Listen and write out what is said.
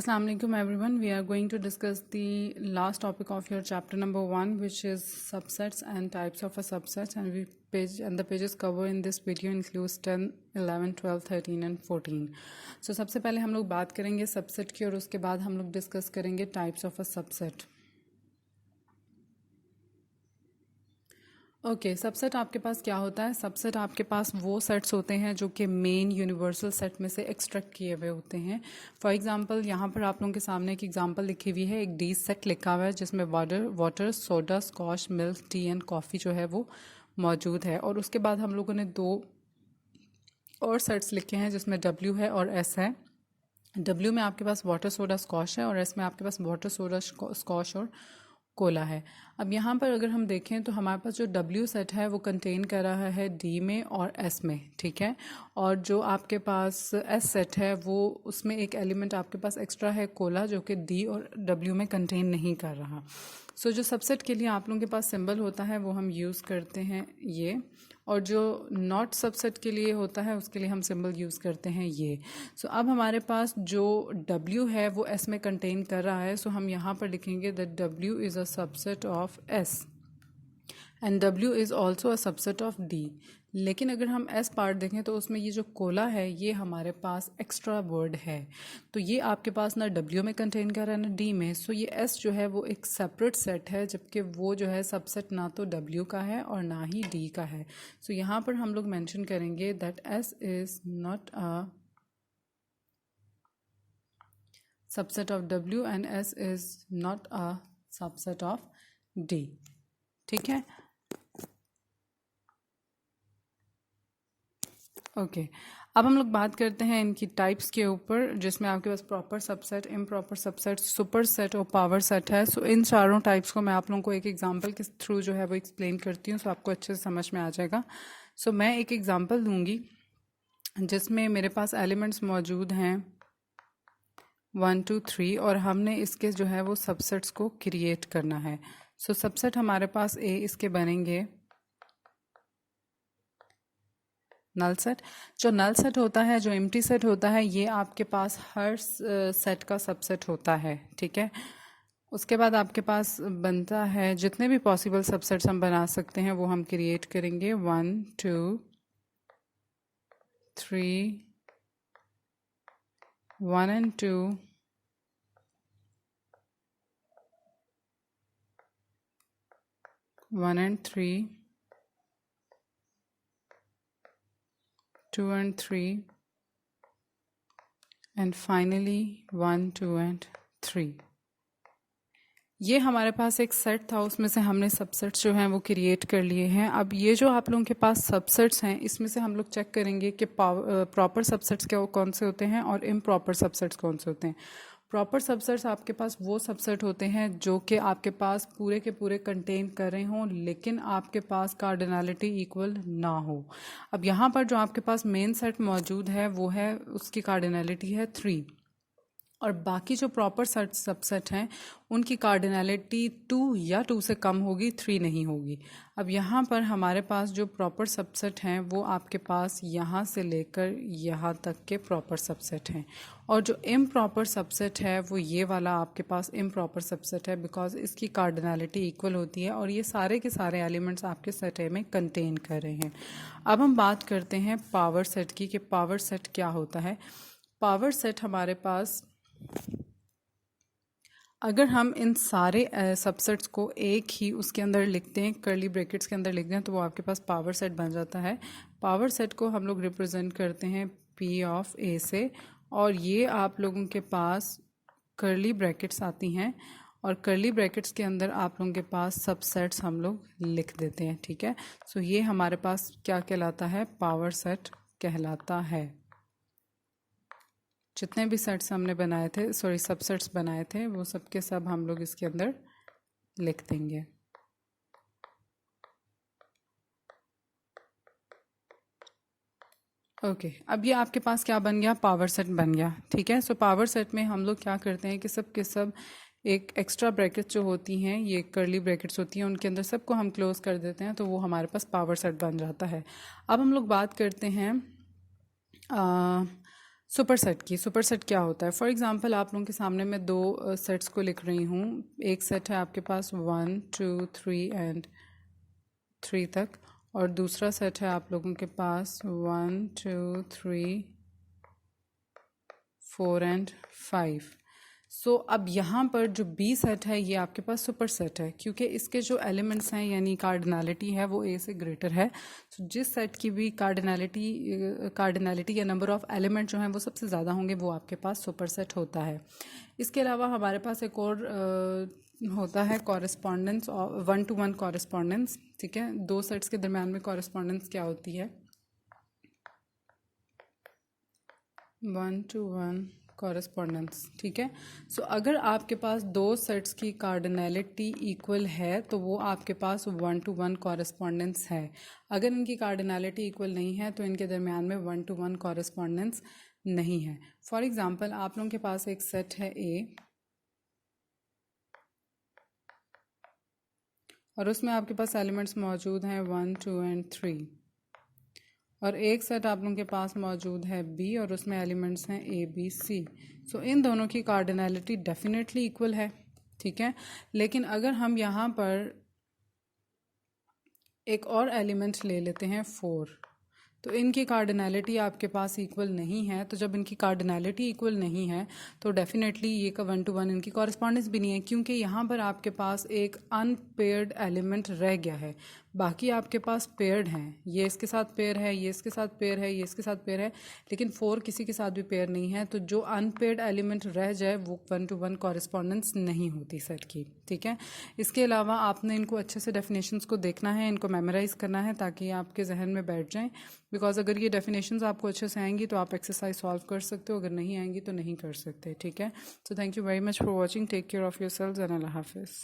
Assalamu alaikum everyone. We are going to discuss the last topic of your chapter number 1, which is subsets and types of a subset, and the pages covered in this video includes 10, 11, 12, 13 and 14. So सबसे पहले हम लोग बात करेंगे subset की और उसके बाद हम लोग डिस्कस करेंगे types of a subset. Okay subset आपके पास क्या होता है? सबसेट आपके पास वो सेट्स होते हैं जो कि मेन यूनिवर्सल सेट में से एक्सट्रैक्ट किए हुए होते हैं. फॉर एग्जांपल यहाँ पर आप लोगों के सामने एक एग्जांपल लिखी हुई है. एक डी सेट लिखा हुआ है जिसमें water soda squash milk tea and coffee जो है वो मौजूद है. और उसके बाद हम लोगों ने दो और सेट्स लिखे हैं जिसमें डब्ल्यू है और एस है. डब्ल्यू में आपके पास वाटर सोडा स्कॉश है और एस में आपके पास वाटर सोडा स्कॉश और कोला है. अब यहाँ पर अगर हम देखें तो हमारे पास जो W सेट है वो कंटेन कर रहा है D में और S में, ठीक है. और जो आपके पास S सेट है वो उसमें एक एलिमेंट आपके पास एक्स्ट्रा है कोला, जो कि D और W में कंटेन नहीं कर रहा. सो जो सबसेट के लिए आप लोगों के पास सिंबल होता है वो हम यूज़ करते हैं ये, और जो नॉट सबसेट के लिए होता है उसके लिए हम सिंबल यूज़ करते हैं ये. सो अब हमारे पास जो W है वो S में कंटेन कर रहा है. सो हम यहाँ पर लिखेंगे that W is a subset of S and W is also a subset of D. लेकिन अगर हम S पार्ट देखें तो उसमें ये जो कोला है ये हमारे पास एक्स्ट्रा वर्ड है, तो ये आपके पास ना W में कंटेन कर रहा है ना D में. सो ये S जो है वो एक सेपरेट सेट है, जबकि वो जो है सबसेट ना तो W का है और ना ही D का है. सो यहाँ पर हम लोग मेंशन करेंगे that S is not a subset of W and S is not a subset of D. ठीक है. ओके अब हम लोग बात करते हैं इनकी टाइप्स के ऊपर, जिसमें आपके पास proper subset, improper subset, super set और पावर सेट है. सो इन चारों टाइप्स को मैं आप लोगों को एक एग्जांपल के थ्रू जो है वो एक्सप्लेन करती हूँ, सो आपको अच्छे से समझ में आ जाएगा. सो मैं एक एग्जांपल दूंगी जिसमें मेरे पास एलिमेंट्स मौजूद हैं 1 2 3 और हमने इसके जो है वो सबसेट्स को क्रिएट करना है. सो सबसेट हमारे पास इसके बनेंगे नल सेट. जो नल सेट होता है, जो एम्प्टी सेट होता है, ये आपके पास हर सेट का सबसेट होता है, ठीक है. उसके बाद आपके पास बनता है जितने भी पॉसिबल सबसेट्स हम बना सकते हैं वो हम क्रिएट करेंगे. 1 2 3 1 and 2 1 and 3 2 and 3 and finally 1 2 and 3. ये हमारे पास एक सेट था, उसमें से हमने सबसेट्स जो हैं वो क्रिएट कर लिए हैं. अब ये जो आप लोगों के पास सबसेट्स हैं इसमें से हम लोग चेक करेंगे कि प्रॉपर सबसेट्स क्या कौन से होते हैं और इम्प्रॉपर सबसेट्स कौन से होते हैं. प्रॉपर सबसेट्स आपके पास वो सबसेट होते हैं जो कि आपके पास पूरे के पूरे कंटेन कर रहे हों लेकिन आपके पास कार्डिनलिटी इक्वल ना हो. अब यहाँ पर जो आपके पास मेन सेट मौजूद है वो है, उसकी कार्डिनलिटी है 3, और बाकी जो प्रॉपर सबसेट हैं उनकी कार्डिनलिटी 2 या 2 से कम होगी, 3 नहीं होगी. अब यहाँ पर हमारे पास जो प्रॉपर सबसेट हैं वो आपके पास यहाँ से लेकर यहाँ तक के प्रॉपर सबसेट हैं, और जो इम्प्रॉपर सबसेट है वो ये वाला आपके पास इम्प्रॉपर सबसेट है, बिकॉज इसकी कार्डिनलिटी इक्वल होती है और ये सारे के सारे एलिमेंट्स आपके सेट में कंटेन कर रहे हैं. अब हम बात करते हैं पावर सेट की कि पावर सेट क्या होता है. पावर सेट हमारे पास, अगर हम इन सारे सबसेट्स को एक ही उसके अंदर लिखते हैं, कर्ली ब्रैकेट्स के अंदर लिखते हैं, तो वो आपके पास पावर सेट बन जाता है. पावर सेट को हम लोग रिप्रेजेंट करते हैं P ऑफ A से, और ये आप लोगों के पास कर्ली ब्रैकेट्स आती हैं और कर्ली ब्रैकेट्स के अंदर आप लोगों के पास सबसेट्स हम लोग लिख देते हैं, ठीक है. सो ये हमारे पास क्या कहलाता है? पावर सेट कहलाता है. जितने भी सेट्स हमने बनाए थे, सबसेट्स बनाए थे, वो सब के सब हम लोग इसके अंदर लिख देंगे. ओके अब ये आपके पास क्या बन गया? पावर सेट बन गया, ठीक है. सो पावर सेट में हम लोग क्या करते हैं कि सब के सब एक एक्स्ट्रा ब्रैकेट्स जो होती हैं, ये कर्ली ब्रैकेट्स होती हैं, उनके अंदर सबको हम क्लोज कर देते हैं, तो वो हमारे पास पावर सेट बन जाता है. अब हम लोग बात करते हैं सुपरसेट की, सुपरसेट क्या होता है? फॉर एग्जांपल आप लोगों के सामने मैं दो सेट्स को लिख रही हूँ। एक सेट है आपके पास 1 2 3 एंड 3 तक, और दूसरा सेट है आप लोगों के पास 1 2 3 4 एंड 5। सो अब यहाँ पर जो बी सेट है ये आपके पास सुपर सेट है, क्योंकि इसके जो एलिमेंट्स हैं यानी कार्डिनलिटी है वो ए से ग्रेटर है। सो जिस सेट की भी कार्डिनलिटी या नंबर ऑफ एलिमेंट जो हैं वो सबसे ज़्यादा होंगे वो आपके पास सुपर सेट होता है। इसके अलावा हमारे पास एक और होता है कॉरेस्पॉन्डेंस, 1-to-1 कॉरेस्पॉन्डेंस। ठीक है, दो सेट्स के दरम्यान में कॉरेस्पॉन्डेंस क्या होती है? 1-to-1 correspondence. ठीक है, सो अगर आपके पास दो सेट्स की कार्डिनलिटी इक्वल है तो वो आपके पास 1-to-1 कॉरेस्पॉन्डेंस है। अगर इनकी कार्डिनलिटी इक्वल नहीं है तो इनके दरमियान में 1-to-1 कॉरेस्पॉन्डेंस नहीं है। फॉर एग्जांपल आप लोगों के पास एक सेट है ए और उसमें आपके पास एलिमेंट्स मौजूद हैं 1 2 एंड 3, और एक सेट आप लोगों के पास मौजूद है बी और उसमें एलिमेंट्स हैं ए बी सी। सो इन दोनों की कार्डिनलिटी डेफिनेटली इक्वल है। ठीक है, लेकिन अगर हम यहाँ पर एक और एलिमेंट ले लेते हैं 4, तो इनकी कार्डिनलिटी आपके पास इक्वल नहीं है। तो जब इनकी कार्डिनलिटी इक्वल नहीं है तो डेफिनेटली ये का 1-to-1 इनकी कॉरेस्पॉन्डेंस भी नहीं है, क्योंकि यहाँ पर आपके पास एक अनपेयर्ड एलिमेंट रह गया है। बाकी आपके पास पेयर्ड हैं, ये इसके साथ पेयर है, ये इसके साथ पेयर है, ये इसके साथ पेयर है, लेकिन 4 किसी के साथ भी पेयर नहीं है। तो जो अनपेयर्ड एलिमेंट रह जाए वो 1-to-1 कॉरेस्पॉन्डेंस नहीं होती सेट की। ठीक है, इसके अलावा आपने इनको अच्छे से डेफिनेशंस को देखना है, इनको मेमोराइज करना है ताकि आपके जहन में बैठ जाएं। बिकॉज अगर ये डेफिनेशंस आपको अच्छे से आएंगी तो आप एक्सरसाइज सॉल्व कर सकते हो, अगर नहीं आएंगी तो नहीं कर सकते। ठीक है, so thank you very much for watching, take care of yourselves and Allah हाफिज़।